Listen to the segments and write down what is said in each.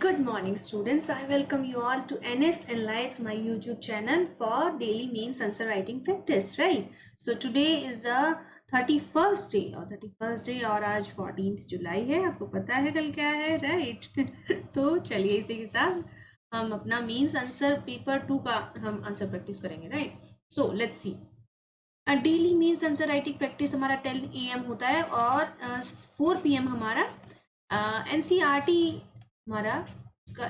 Good morning, students. I welcome you all to NS Enlights, my YouTube channel for daily mains answer writing practice. Right. So today is the 31st day और आज 14th जुलाई है. आपको पता है कल क्या है, right? तो चलिए इसी के साथ हम अपना मेंस आंसर पेपर 2 का हम आंसर प्रैक्टिस करेंगे, right? So let's see. Daily means answer writing practice हमारा 10 AM होता है और 4 PM हमारा NCERT हमारा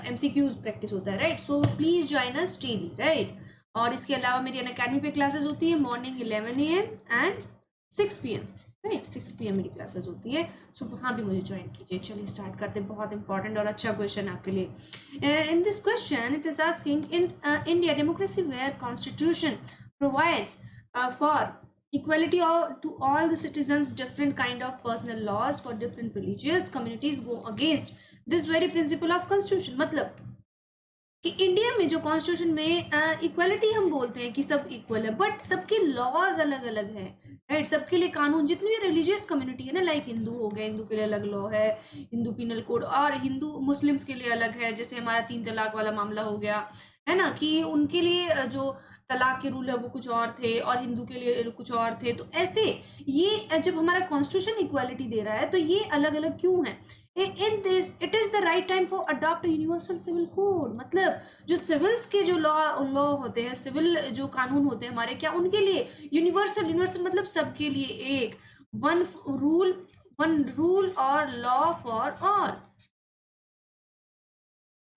MCQs प्रैक्टिस होता है, right? So please join us daily, right? और इसके अलावा मेरी अनअकैडमी पे क्लासेस होती है morning 11 AM and 6 PM, right? 6 PM मेरी क्लासेस होती है, सो वहाँ भी मुझे ज्वाइन कीजिए. चलिए स्टार्ट करते हैं. बहुत इंपॉर्टेंट और अच्छा क्वेश्चन आपके लिए. In this question it is asking in India democracy where constitution provides for equality to all the citizens, different kind of personal laws for different religious communities go against this very principle of constitution. मतलब कि India में जो constitution में equality हम बोलते हैं कि सब इक्वल है, बट सबके लॉज अलग अलग हैं, राइट? सबके लिए कानून, जितनी भी रिलीजियस कम्युनिटी है ना, लाइक हिंदू हो गए, हिंदू के लिए अलग लॉ है, हिंदू पिनल कोड, और हिंदू मुस्लिम्स के लिए अलग है. जैसे हमारा 3 तलाक वाला मामला हो गया है ना, कि उनके लिए जो तलाक के रूल है वो कुछ और थे और हिंदू के लिए कुछ और थे. तो ऐसे ये जब हमारा कॉन्स्टिट्यूशन इक्वालिटी दे रहा है तो ये अलग अलग क्यों है? In this it is the right time for adopt universal civil code. मतलब जो सिविल्स के जो लॉ होते हैं, सिविल जो कानून होते हैं हमारे, क्या उनके लिए यूनिवर्सल मतलब सबके लिए एक वन रूल और लॉ फॉर ऑल,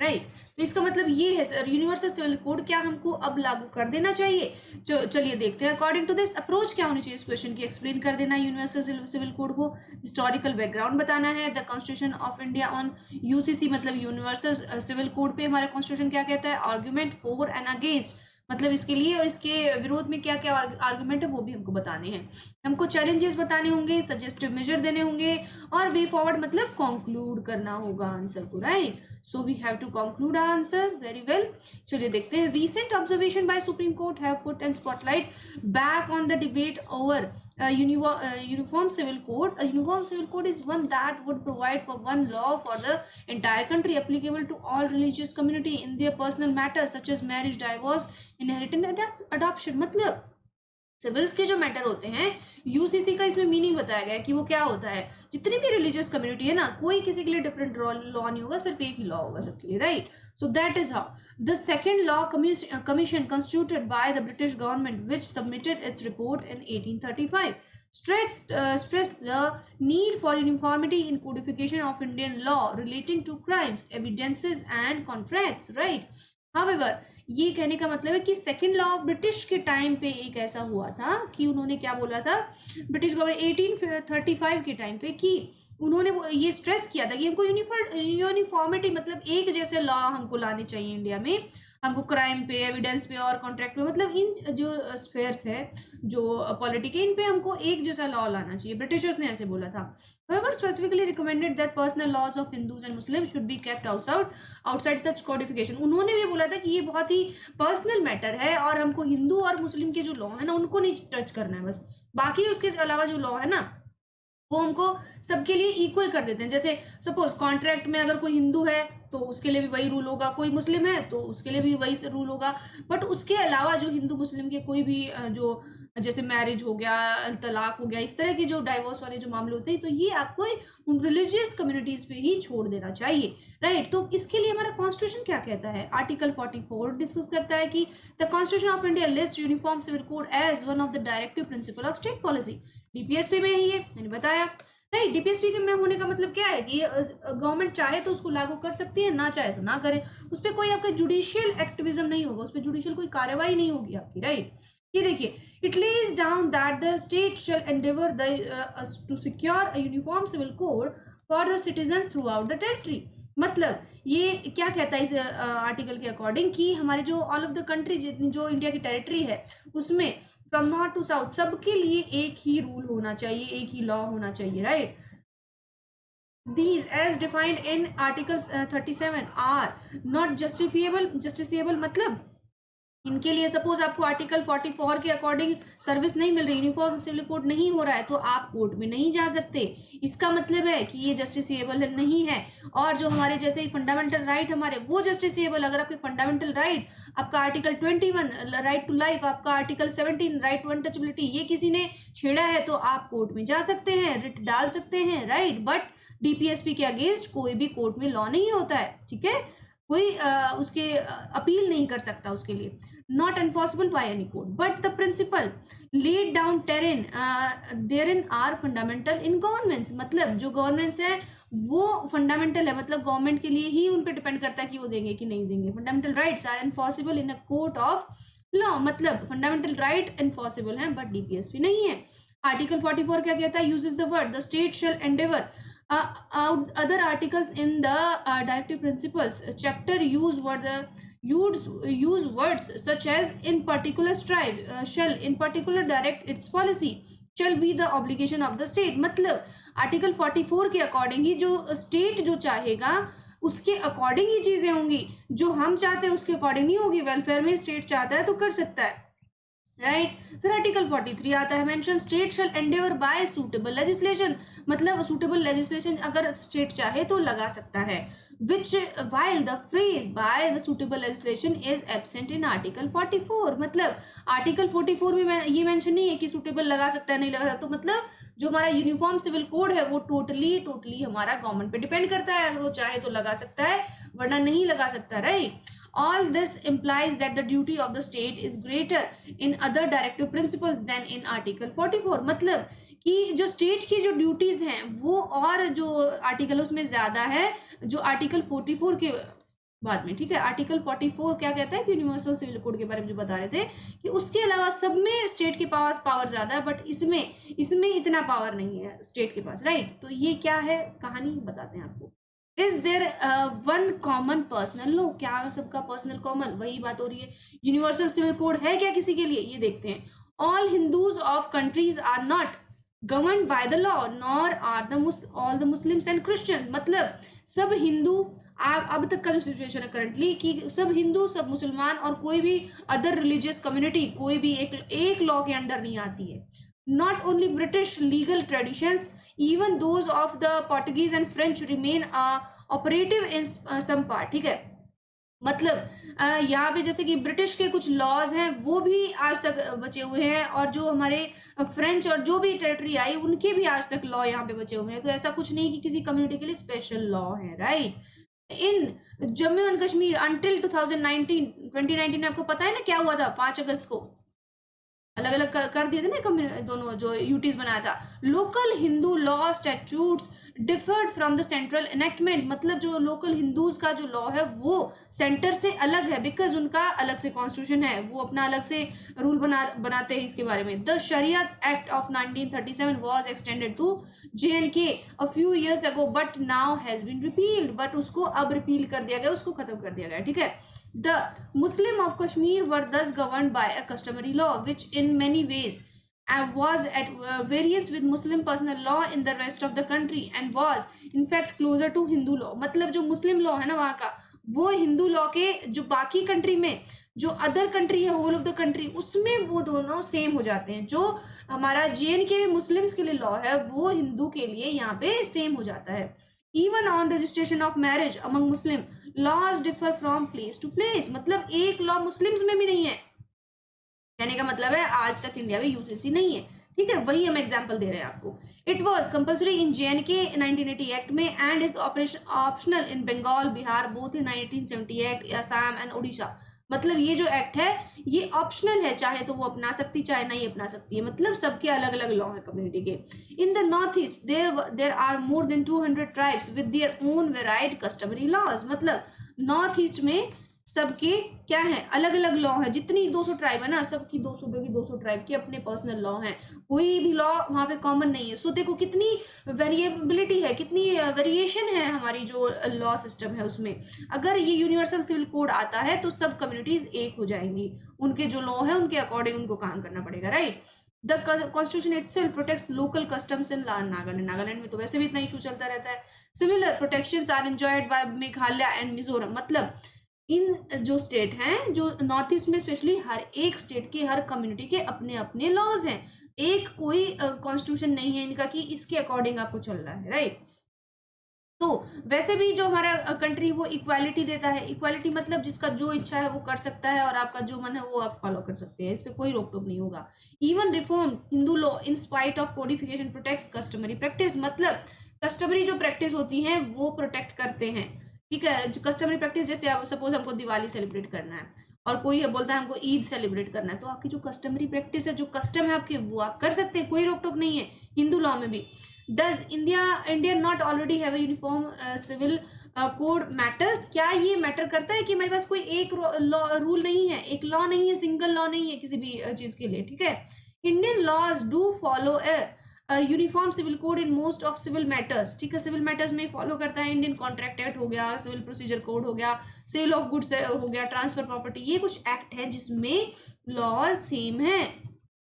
राइट? तो इसका मतलब ये है सर, यूनिवर्सल सिविल कोड क्या हमको अब लागू कर देना चाहिए? चलिए देखते हैं. अकॉर्डिंग टू दिस अप्रोच क्या होनी चाहिए इस क्वेश्चन की? एक्सप्लेन कर देना यूनिवर्सल सिविल कोड को, हिस्टोरिकल बैकग्राउंड बताना है, the constitution of India on UCC मतलब यूनिवर्सल सिविल कोड पे हमारा कॉन्स्टिट्यूशन क्या कहता है, आर्ग्यूमेंट फॉर एंड अगेंस्ट मतलब इसके लिए और इसके विरोध में क्या क्या आर्गुमेंट है वो भी हमको बताने हैं. हमको चैलेंजेस बताने होंगे, सजेस्टिव मेजर देने होंगे और वे फॉरवर्ड मतलब कंक्लूड करना होगा आंसर को, right? So we have to conclude answer. Very well, चलिए देखते हैं. Recent observation by Supreme Court have put and spotlight back on the debate over uniform civil code. A uniform civil code is one that would provide for one law for the entire country applicable to all religious community in their personal matters such as marriage, divorce, inheritance, adoption. मतलब civils के जो matter होते हैं, UCC का इसमें meaning बताया गया है कि वो क्या होता है. जितनी भी रिलीजियस कम्युनिटी है ना, कोई किसी के लिए डिफरेंट लॉ नहीं होगा, सिर्फ एक ही लॉ होगा सबके लिए, right? So that is how the second law commission constituted by the British government which submitted its report in 1835 stressed the need for uniformity in codification of Indian law relating to crimes, evidences and contracts, right? However, ये कहने का मतलब है कि second law British के time पे एक ऐसा हुआ था कि उन्होंने क्या बोला था, ब्रिटिश गवर्नमेंट 1835 के टाइम पे, कि उन्होंने ये स्ट्रेस किया था कि हमको यूनिफॉर्मिटी मतलब एक जैसे लॉ हमको लाने चाहिए इंडिया में. हमको क्राइम पे, एविडेंस पे और कॉन्ट्रैक्ट पे, मतलब इन जो स्फेयर्स है जो पॉलिटी के, इन पे हमको एक जैसा लॉ लाना चाहिए. ब्रिटिशर्स ने ऐसे बोला था. However, specifically recommended that personal laws of Hindus and Muslims should be kept outside such codification. उन्होंने भी बोला था कि ये बहुत ही पर्सनल मैटर है और हमको हिंदू और मुस्लिम के जो लॉ है ना उनको नहीं टच करना है, बस बाकी उसके अलावा जो लॉ है ना वो हमको सबके लिए इक्वल कर देते हैं. जैसे सपोज कॉन्ट्रैक्ट में अगर कोई हिंदू है तो उसके लिए भी वही रूल होगा, कोई मुस्लिम है तो उसके लिए भी वही रूल होगा, बट उसके अलावा जो हिंदू मुस्लिम के कोई भी जो जैसे मैरिज हो गया, तलाक हो गया, इस तरह के जो डाइवोर्स वाले जो मामले होते हैं, तो ये आपको उन रिलीजियस कम्युनिटीज पे ही छोड़ देना चाहिए, राइट? तो इसके लिए हमारा कॉन्स्टिट्यूशन क्या कहता है? आर्टिकल 44 डिस्कस करता है कि the constitution of India list uniform civil code as one of the directive principle of state policy. DPSP में ही है, मैंने बताया, राइट? डीपीएसपी के में होने का मतलब क्या है कि गवर्नमेंट चाहे तो उसको लागू कर सकती है, ना चाहे तो ना करे. उस पर कोई आपका जुडिशियल एक्टिविज्म नहीं होगा, उस पर जुडिशियल कोई कार्रवाई नहीं होगी आपकी, राइट? ये देखिए, it lays down that the state shall endeavour to secure a uniform civil code for the citizens throughout the territory. मतलब ये क्या कहता है इस आर्टिकल के अकॉर्डिंग कि हमारे जो ऑल ऑफ द कंट्री जितनी जो इंडिया की टेरिटरी है उसमें फ्रॉम नॉर्थ टू साउथ सबके लिए एक ही रूल होना चाहिए, एक ही लॉ होना चाहिए, right? These, as defined in Article 37, are not justiciable. Justiciable मतलब इनके लिए सपोज आपको आर्टिकल 44 के अकॉर्डिंग सर्विस नहीं मिल रही, यूनिफॉर्म सिविल कोड नहीं हो रहा है, तो आप कोर्ट में नहीं जा सकते। इसका मतलब है कि ये जस्टिसेबल नहीं है। और जो हमारे जैसे ही फंडामेंटल राइट हमारे वो जस्टिसेबल, अगर आपके फंडामेंटल राइट, आपका आर्टिकल 21 राइट टू लाइफ, आपका आर्टिकल 17 राइट टू अनटचेबिलिटी, ये किसी ने छेड़ा है तो आप कोर्ट में जा सकते हैं, रिट डाल सकते हैं, राइट। बट डीपीएसपी के अगेंस्ट कोई भी कोर्ट में लॉ नहीं होता है, ठीक है। कोई उसके अपील नहीं कर सकता उसके लिए, not enforceable by any court, but the principle laid down therein are fundamental in governments। मतलब जो गवर्नेंस है वो फंडामेंटल है, मतलब गवर्नमेंट के लिए ही उन पे डिपेंड करता है कि वो देंगे कि नहीं देंगे। Fundamental rights are enforceable in a court of law, मतलब फंडामेंटल राइट एनफोर्सेबल है बट डीपीएसपी नहीं है। आर्टिकल 44 क्या कहता है? Uses the word the state shall endeavour. Other articles in the directive principles chapter use words such as in particular strive, shall in particular direct its policy, shall be the obligation of the state। मतलब article 44 के according ही जो state जो चाहेगा उसके according ही चीजें होंगी, जो हम चाहते हैं उसके अकॉर्डिंग नहीं होगी। वेलफेयर में स्टेट चाहता है तो कर सकता है, राइट। फिर आर्टिकल 43 आता है, mention state shall endeavour by suitable legislation, मतलब सूटेबल लेजिस्लेशन अगर स्टेट चाहे तो लगा सकता है, which while the phrase by the suitable legislation is absent in article 44। मतलब आर्टिकल 44 में ये मेंशन नहीं है कि सूटेबल लगा सकता है नहीं लगा सकता, तो मतलब जो हमारा यूनिफॉर्म सिविल कोड है वो टोटली हमारा गवर्नमेंट पे डिपेंड करता है, अगर वो चाहे तो लगा सकता है वरना नहीं लगा सकता, right. All this implies that the duty of the state is greater in other directive principles than in Article 44। मतलब कि जो स्टेट की जो ड्यूटीज हैं वो और जो आर्टिकल उसमें ज्यादा है जो आर्टिकल 44 के बाद में, ठीक है। आर्टिकल 44 क्या कहता है कि यूनिवर्सल सिविल कोड के बारे में जो बता रहे थे कि उसके अलावा सब में स्टेट के पास पावर ज्यादा है, बट इसमें इतना पावर नहीं है स्टेट के पास, राइट। तो ये क्या है कहानी बताते हैं आपको। Is there one common personal law? क्या सबका पर्सनल कॉमन? वही बात हो रही है, यूनिवर्सल सिविल कोड है क्या किसी के लिए? ये देखते हैं। All Hindus of countries are not govern by the law nor are all the Muslims and Christian. मतलब सब हिंदू, अब तक का जो सिचुएशन है करंटली कि सब हिंदू सब मुसलमान और कोई भी अदर रिलीजियस कम्युनिटी कोई भी एक लॉ के अंडर नहीं आती है। Not only British legal traditions, even those of the Portuguese and French remain operative in some part, ठीक है। मतलब यहाँ पे जैसे कि ब्रिटिश के कुछ लॉज हैं वो भी आज तक बचे हुए हैं, और जो हमारे फ्रेंच और जो भी टेरिटरी आई उनके भी आज तक लॉ यहाँ पे बचे हुए हैं। तो ऐसा कुछ नहीं कि किसी कम्युनिटी के लिए स्पेशल लॉ है, right. In Jammu and Kashmir until 2019 में आपको पता है ना क्या हुआ था? 5 अगस्त को अलग अलग कर दिए थे ना दोनों जो यूटीज बनाया था। Local Hindu law statutes deferred from the central enactment. मतलब जो लोकल हिंदूज का जो लॉ है वो सेंटर से अलग है, बिकॉज उनका अलग से कॉन्स्टिट्यूशन है, वो अपना अलग से रूल बनाते हैं इसके बारे में। The Shariat act of 1937 was extended to JNK a few years ago but now has been repealed. But उसको अब रिपील कर दिया गया, उसको खत्म कर दिया गया, ठीक है। The Muslim of Kashmir were thus governed by a customary law, which in many ways was at variance with Muslim personal law in the rest of the country and was in fact closer to Hindu law। मतलब जो मुस्लिम law है ना वहाँ का, वो Hindu law के जो बाकी कंट्री में जो अदर कंट्री है होल ऑफ द कंट्री उसमें वो दोनों सेम हो जाते हैं। जो हमारा JNK मुस्लिम्स के लिए लॉ है वो हिंदू के लिए यहाँ पे सेम हो जाता है। Even on registration of marriage among Muslim laws differ from place to place. मतलब एक लॉ मुस्लिम्स में भी नहीं है, कहने का मतलब है आज तक इंडिया में यूसीसी नहीं है, ठीक है। वही हम एग्जांपल दे रहे हैं आपको। It was compulsory in JNK 1980 act में and is optional in Bengal Bihar both in 1970 act, Assam and Orissa. मतलब ये जो एक्ट है ये ऑप्शनल है, चाहे तो वो अपना सकती चाहे नहीं अपना सकती है। मतलब सबके अलग अलग लॉ है कम्युनिटी के। In the north east there are more than 200 tribes with their own varied customary laws. मतलब नॉर्थ ईस्ट में सबके क्या है अलग अलग लॉ है। जितनी 200 ट्राइब है ना सबकी 200 ट्राइब के अपने पर्सनल लॉ हैं, कोई भी लॉ वहाँ पे कॉमन नहीं है। सो देखो कितनी वेरिएबिलिटी है, कितनी वेरिएशन है हमारी जो लॉ सिस्टम है उसमें। अगर ये यूनिवर्सल सिविल कोड आता है तो सब कम्युनिटीज एक हो जाएंगी, उनके जो लॉ है उनके अकॉर्डिंग उनको काम करना पड़ेगा, right. The constitution itself protects local customs in Nagaland में तो वैसे भी इतना इशू चलता रहता है। Similar protections are enjoyed by Meghalaya and Mizoram. मतलब इन जो स्टेट हैं, जो नॉर्थ ईस्ट में स्पेशली, हर एक स्टेट के, हर कम्युनिटी के अपने अपने लॉज हैं। एक कोई कॉन्स्टिट्यूशन नहीं है इनका कि इसके अकॉर्डिंग आपको चलना है, राइट। तो वैसे भी जो हमारा कंट्री वो इक्वालिटी देता है। इक्वालिटी मतलब जिसका जो इच्छा है वो कर सकता है और आपका जो मन है वो आप फॉलो कर सकते हैं, इस पे कोई रोक टोक नहीं होगा। Even reform Hindu law in spite of codification protects customary practice, मतलब कस्टमरी जो प्रैक्टिस होती है वो प्रोटेक्ट करते हैं, ठीक है। जो कस्टमरी प्रैक्टिस, जैसे आप सपोज हमको दिवाली सेलिब्रेट करना है और कोई बोलता है हमको ईद सेलिब्रेट करना है, तो आपकी जो कस्टमरी प्रैक्टिस है, जो कस्टम है आपके, वो आप कर सकते हैं, कोई रोक टोक नहीं है हिंदू लॉ में भी। Does India not already have a uniform civil code matters, क्या ये मैटर करता है कि हमारे पास कोई एक रूल नहीं है, एक लॉ नहीं है, सिंगल लॉ नहीं है किसी भी चीज के लिए, ठीक है। Indian laws do follow uniform civil code in most of civil matters, ठीक है। सिविल मैटर्स में फॉलो करता है इंडियन कॉन्ट्रैक्ट एक्ट हो गया, सिविल प्रोसीजर कोड हो गया, सेल ऑफ गुड्स हो गया, ट्रांसफर प्रॉपर्टी, ये कुछ एक्ट है जिसमें लॉज सेम है,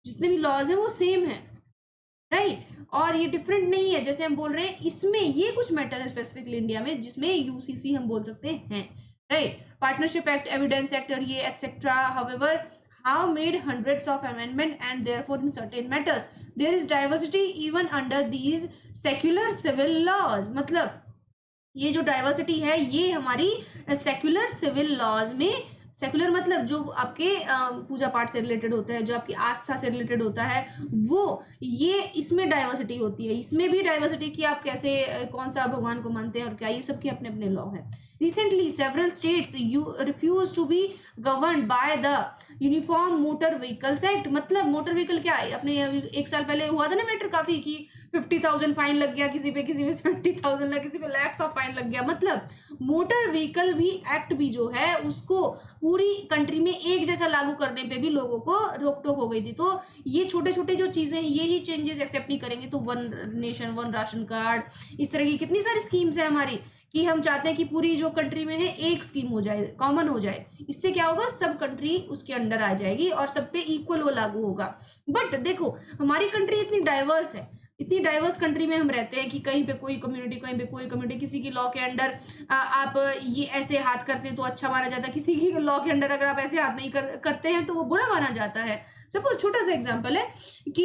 जितने भी लॉज हैं वो सेम है, राइट। और ये डिफरेंट नहीं है, जैसे हम बोल रहे हैं इसमें ये कुछ मैटर है स्पेसिफिकली इंडिया में जिसमें यूसीसी हम बोल सकते हैं, right. Partnership act, evidence act और ये etcetera, however have made hundreds of amendment and therefore in certain matters there is diversity even under these secular civil laws, मतलब ये जो डाइवर्सिटी है ये हमारी सेक्युलर सिविल लॉज में, सेक्युलर मतलब जो आपके पूजा पाठ से रिलेटेड होता है, जो आपकी आस्था से रिलेटेड होता है, वो ये इसमें डाइवर्सिटी होती है। इसमें भी डाइवर्सिटी कि आप कैसे कौन सा भगवान को मानते हैं और क्या, ये सब के अपने अपने लॉ है। Recently several states you refuse to be govern by the uniform motor vehicles act, मतलब मोटर व्हीकल क्या है, अपने एक साल पहले हुआ था ना मैटर काफी कि 50,000 फाइन लग गया किसी पे 70,000 लग, किसी पे लैक्स ऑफ फाइन लग गया। मतलब मोटर व्हीकल भी एक्ट भी जो है उसको पूरी कंट्री में एक जैसा लागू करने पे भी लोगों को रोक टोक हो गई थी। तो ये छोटे छोटे जो चीजें, ये ही चेंजेस एक्सेप्ट नहीं करेंगे तो one nation one ration card, इस तरह की कितनी सारी स्कीम्स है हमारी कि हम चाहते हैं कि पूरी जो कंट्री में है एक स्कीम हो जाए, कॉमन हो जाए। इससे क्या होगा, सब कंट्री उसके अंडर आ जाएगी और सब पे इक्वल वो लागू होगा। बट देखो हमारी कंट्री इतनी डाइवर्स है, इतनी डाइवर्स कंट्री में हम रहते हैं कि कहीं पे कोई कम्युनिटी, कहीं पे कोई कम्युनिटी, किसी की लॉ के अंडर आप ये ऐसे हाथ करते हैं तो अच्छा माना जाता है, किसी की लॉ के अंडर अगर आप ऐसे हाथ नहीं करते हैं तो वो बुरा माना जाता है। सपोज छोटा सा एग्जांपल है कि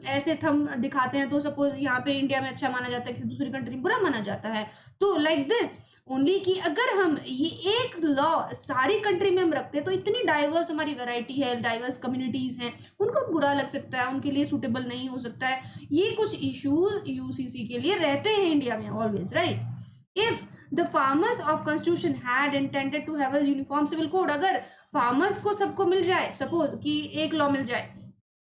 ऐसे थम दिखाते हैं तो सपोज यहाँ पे इंडिया में अच्छा माना जाता है, किसी दूसरी कंट्री में बुरा माना जाता है। तो लाइक दिस ओनली कि अगर हम ये एक लॉ सारी कंट्री में हम रखते हैं तो इतनी डाइवर्स हमारी वैरायटी है, डाइवर्स कम्युनिटीज हैं, उनको बुरा लग सकता है, उनके लिए सूटेबल नहीं हो सकता है। ये कुछ इश्यूज यूसीसी के लिए रहते हैं इंडिया में always, right. If the farmers of constitution had intended to have a uniform civil code, अगर फार्मर्स को सबको मिल जाए, सपोज कि एक लॉ मिल जाए,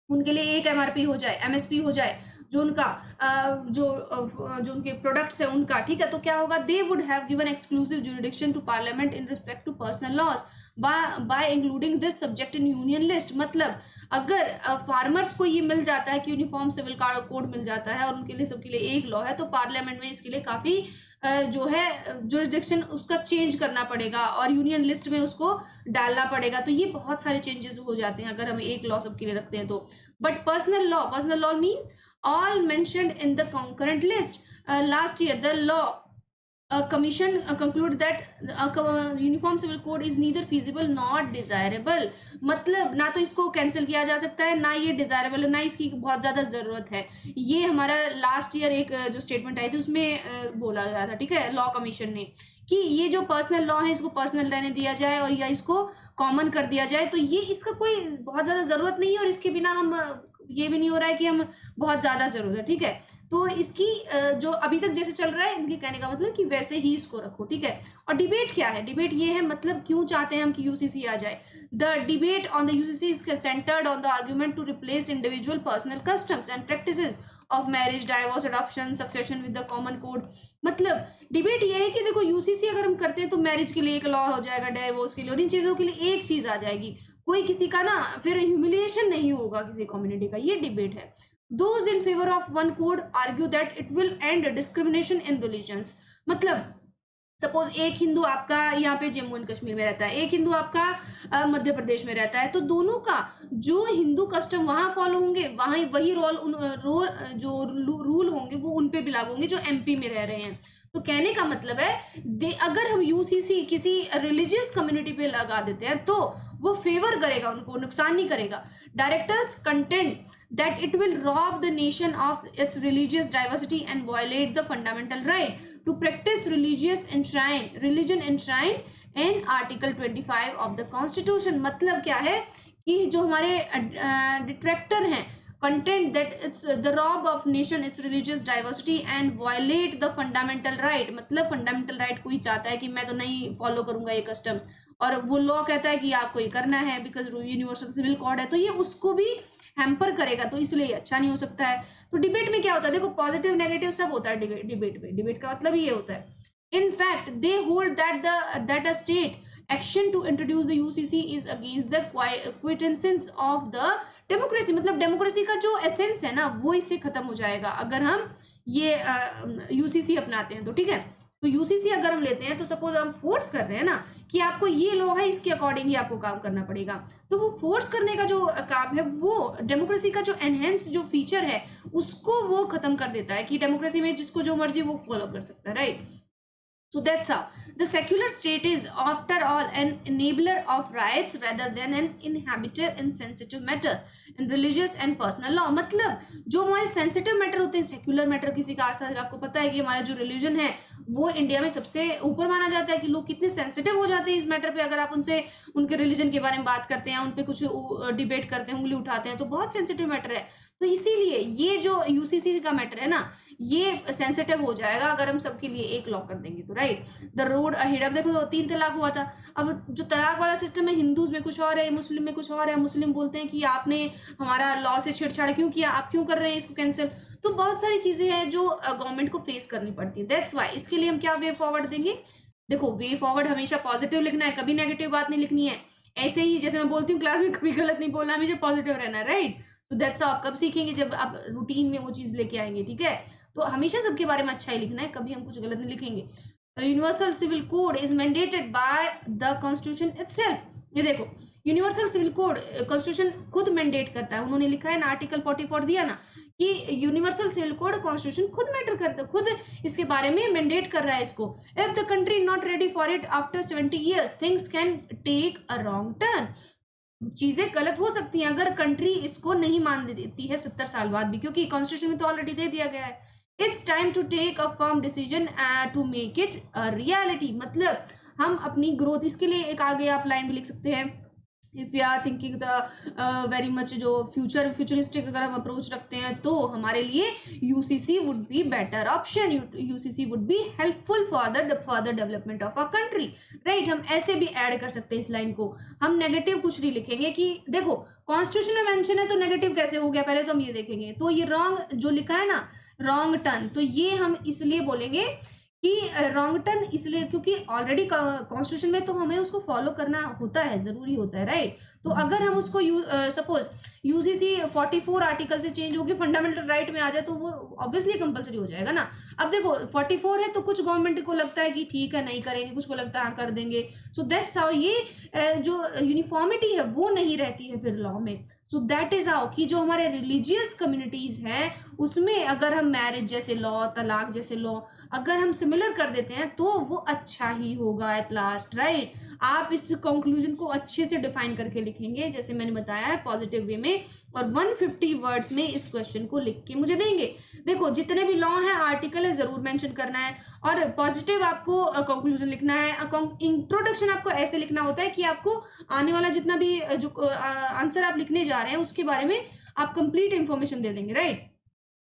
उनके लिए एक एमआरपी हो जाए, एमएसपी हो जाए, जो उनका जो उनके प्रोडक्ट्स है उनका, ठीक है, तो क्या होगा, they would have given exclusive jurisdiction to parliament in respect to personal laws by including this subject in union list. मतलब अगर फार्मर्स को ये मिल जाता है कि यूनिफॉर्म सिविल कोड मिल जाता है और उनके लिए सबके लिए एक लॉ है, तो पार्लियामेंट में इसके लिए काफी जो है जुरिडिक्शन उसका चेंज करना पड़ेगा और यूनियन लिस्ट में उसको डालना पड़ेगा। तो ये बहुत सारे चेंजेस हो जाते हैं अगर हम एक लॉ सबके लिए रखते हैं तो। But personal law mean all mentioned in the concurrent list. Last year, the law commission concluded that uniform civil code is neither feasible nor desirable, मतलब ना तो इसको कैंसिल किया जा सकता है, ना ये डिजायरेबल है, ना इसकी बहुत ज्यादा जरूरत है। ये हमारा लास्ट ईयर एक जो स्टेटमेंट आई थी उसमें बोला गया था, ठीक है, लॉ कमीशन ने, कि ये जो पर्सनल लॉ है इसको पर्सनल रहने दिया जाए और या इसको कॉमन कर दिया जाए। तो ये इसका कोई बहुत ज्यादा जरूरत नहीं है और इसके बिना हम ये भी नहीं हो रहा है कि हम बहुत ज्यादा जरूरत है, ठीक है। तो इसकी जो अभी तक जैसे चल रहा है, इनके कहने का मतलब कि वैसे ही इसको रखो, ठीक है। और डिबेट क्या है, डिबेट ये है, मतलब क्यों चाहते हैं हम कि यूसीसी आ जाए। The debate on the UCC is centred on the argument to replace individual personal customs and practices of marriage, divorce, adoption, succession with the common code. मतलब डिबेट ये है कि देखो यूसीसी अगर हम करते हैं तो मैरिज के लिए एक लॉ हो जाएगा, डाइवोर्स के लिए, और इन चीजों के लिए एक चीज आ जाएगी, कोई किसी का ना फिर ह्यूमिलिएशन नहीं होगा किसी कम्युनिटी का। ये डिबेट है। Those in favor of one code argue that it will end discrimination in religions। मतलब सपोज एक हिंदू आपका यहाँ पे जम्मू एंड कश्मीर में रहता है, एक हिंदू आपका मध्य प्रदेश में रहता है, तो दोनों का जो हिंदू कस्टम वहां फॉलो होंगे, वहां वही जो रूल होंगे वो उन पे भी लागू होंगे जो एमपी में रह रहे हैं। तो कहने का मतलब है अगर हम यूसीसी किसी रिलीजियस कम्युनिटी पे लगा देते हैं तो वो फेवर करेगा, उनको नुकसान नहीं करेगा। Directors content that it will rob the nation of its religious diversity and violate the fundamental right to practice religion enshrined in article 25 of the constitution। मतलब क्या है कि जो हमारे डिट्रैक्टर हैं, content that it's the rob of nation its religious diversity and violate the fundamental right, मतलब fundamental right कोई चाहता है कि मैं तो नहीं फॉलो करूंगा ये कस्टम, और वो लॉ कहता है कि आपको ये करना है बिकॉज यूनिवर्सल सिविल कोड है, तो ये उसको भी हैम्पर करेगा, तो इसलिए अच्छा नहीं हो सकता है। तो डिबेट में क्या होता है, देखो पॉजिटिव नेगेटिव सब होता है डिबेट में, डिबेट का मतलब ये होता है। In fact, they hold that a state action to introduce the UCC is against the quintessence of the democracy, मतलब डेमोक्रेसी का जो एसेंस है ना वो इससे खत्म हो जाएगा अगर हम ये यूसीसी अपनाते हैं तो। ठीक है, तो यूसीसी अगर हम लेते हैं तो सपोज हम फोर्स कर रहे हैं ना कि आपको ये लॉ है इसके अकॉर्डिंग ही आपको काम करना पड़ेगा, तो वो फोर्स करने का जो काम है वो डेमोक्रेसी का जो एनहेंस जो फीचर है उसको वो खत्म कर देता है कि डेमोक्रेसी में जिसको जो मर्जी वो फॉलो कर सकता है, right. So that's how the secular state is, after all, an enabler of rights rather than an inhibitor in sensitive matters in religious and personal law। मतलब जो हमारे सेंसिटिव मैटर होते हैं, सेक्युलर मैटर, किसी का आस्था, आपको पता है कि हमारा जो रिलीजन है वो इंडिया में सबसे ऊपर माना जाता है कि लोग कितने सेंसिटिव हो जाते हैं इस मैटर पे। अगर आप उनसे उनके रिलीजन के बारे में बात करते हैं, उन पे कुछ डिबेट करते हैं, उंगली उठाते हैं, तो बहुत सेंसिटिव मैटर है। तो इसीलिए ये जो यूसीसी का मैटर है ना ये सेंसिटिव हो जाएगा अगर हम सबके लिए एक लॉ कर देंगे तो, राइट। द रोड अहेड, अब देखो 3 तलाक हुआ था, अब जो तलाक वाला सिस्टम है हिंदूज में कुछ और है, मुस्लिम में कुछ और है। मुस्लिम बोलते हैं कि आपने हमारा लॉ से छेड़छाड़ क्यों किया, आप क्यों कर रहे हैं इसको कैंसिल। तो बहुत सारी चीजें हैं जो गवर्नमेंट को फेस करनी पड़ती है। दैट्स वाई इसके लिए हम क्या वे फॉरवर्ड देंगे, देखो वे फॉरवर्ड हमेशा पॉजिटिव लिखना है, कभी नेगेटिव बात नहीं लिखनी है। ऐसे ही जैसे मैं बोलती हूँ क्लास में कभी गलत नहीं बोलना, हमेशा पॉजिटिव रहना है, राइट। तो दैट्स आप कब सीखेंगे, जब आप रूटीन में वो चीज लेके आएंगे, ठीक है। तो हमेशा सबके बारे में अच्छा ही लिखना है, कभी हम कुछ गलत नहीं लिखेंगे। Universal civil code is mandated by the constitution itself. ये देखो यूनिवर्सल सिविल कोड कॉन्स्टिट्यूशन खुद मैंडेट करता है, उन्होंने लिखा है ना आर्टिकल 44 दिया ना कि यूनिवर्सल सिविल कोड कॉन्स्टिट्यूशन खुद मैटर करता है, खुद इसके बारे में मैंडेट कर रहा है इसको। If the country not ready for it after 70 years things can take a wrong turn. चीजें गलत हो सकती हैं अगर कंट्री इसको नहीं मान देती है 70 साल बाद भी, क्योंकि कॉन्स्टिट्यूशन में तो ऑलरेडी दे दिया गया है। It's time to take a firm decision to make it reality, मतलब हम अपनी ग्रोथ, इसके लिए एक आगे आप लाइन भी लिख सकते हैं, if you are thinking the very much जो फ्यूचरिस्टिक अगर हम अप्रोच रखते हैं तो हमारे लिए UCC would be better option, UCC would be helpful for the further development of a country, right. हम ऐसे भी ऐड कर सकते हैं इस लाइन को, हम नेगेटिव कुछ नहीं लिखेंगे कि देखो कॉन्स्टिट्यूशन में मेंशन है तो नेगेटिव कैसे हो गया, पहले तो हम ये देखेंगे। तो ये रॉन्ग जो लिखा है ना रॉन्ग टर्न, तो ये हम इसलिए बोलेंगे कि रॉन्ग टर्न इसलिए क्योंकि ऑलरेडी कॉन्स्टिट्यूशन में तो हमें उसको फॉलो करना होता है, जरूरी होता है, राइट। तो अगर हम उसको सपोज यूसीसी 44 आर्टिकल से चेंज होकर फंडामेंटल राइट में आ जाए तो वो ऑब्वियसली कंपलसरी हो जाएगा ना। अब देखो 44 है तो कुछ गवर्नमेंट को लगता है कि ठीक है नहीं करेंगे, कुछ को लगता है हाँ कर देंगे। सो दैट्स हाउ ये जो यूनिफॉर्मिटी है वो नहीं रहती है फिर लॉ में। सो दैट इज हाउ कि जो हमारे रिलीजियस कम्युनिटीज हैं उसमें अगर हम मैरिज जैसे लॉ, तलाक जैसे लॉ अगर हम सिमिलर कर देते हैं तो वो अच्छा ही होगा एट लास्ट, राइट। आप इस कंक्लूजन को अच्छे से डिफाइन करके लिखेंगे जैसे मैंने बताया है पॉजिटिव वे में, और 150 वर्ड्स में इस क्वेश्चन को लिख के मुझे देंगे। देखो जितने भी लॉ हैं आर्टिकल है जरूर मेंशन करना है, और पॉजिटिव आपको कंक्लूजन लिखना है। इंट्रोडक्शन आपको ऐसे लिखना होता है कि आपको आने वाला जितना भी जो आंसर आप लिखने जा रहे हैं उसके बारे में आप कंप्लीट इंफॉर्मेशन दे देंगे, right.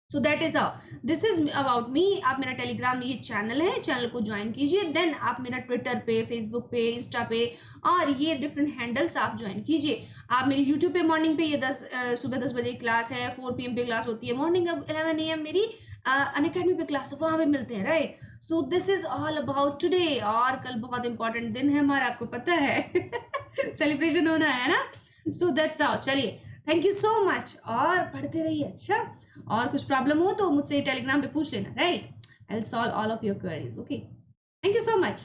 So that is how this is about me. आप मेरा टेलीग्राम ये चैनल है, चैनल को ज्वाइन कीजिए, देन आप मेरा ट्विटर पे, फेसबुक पे, इंस्टा पे और ये डिफरेंट हैंडल्स आप ज्वाइन कीजिए। आप मेरी यूट्यूब पे मॉर्निंग पे ये सुबह 10 बजे क्लास है, 4 PM पे क्लास होती है, मॉर्निंग 11 AM मेरी अनअकैडमी पे क्लास है, वहाँ पे मिलते हैं, right. So this is all about today. और कल बहुत इंपॉर्टेंट दिन है हमारा, आपको पता है सेलिब्रेशन होना है ना। सो दैट्स हाउ, चलिए थैंक यू सो मच और पढ़ते रहिए। अच्छा, और कुछ प्रॉब्लम हो तो मुझसे टेलीग्राम पे पूछ लेना, right. I will solve all of your queries, okay. Thank you so much.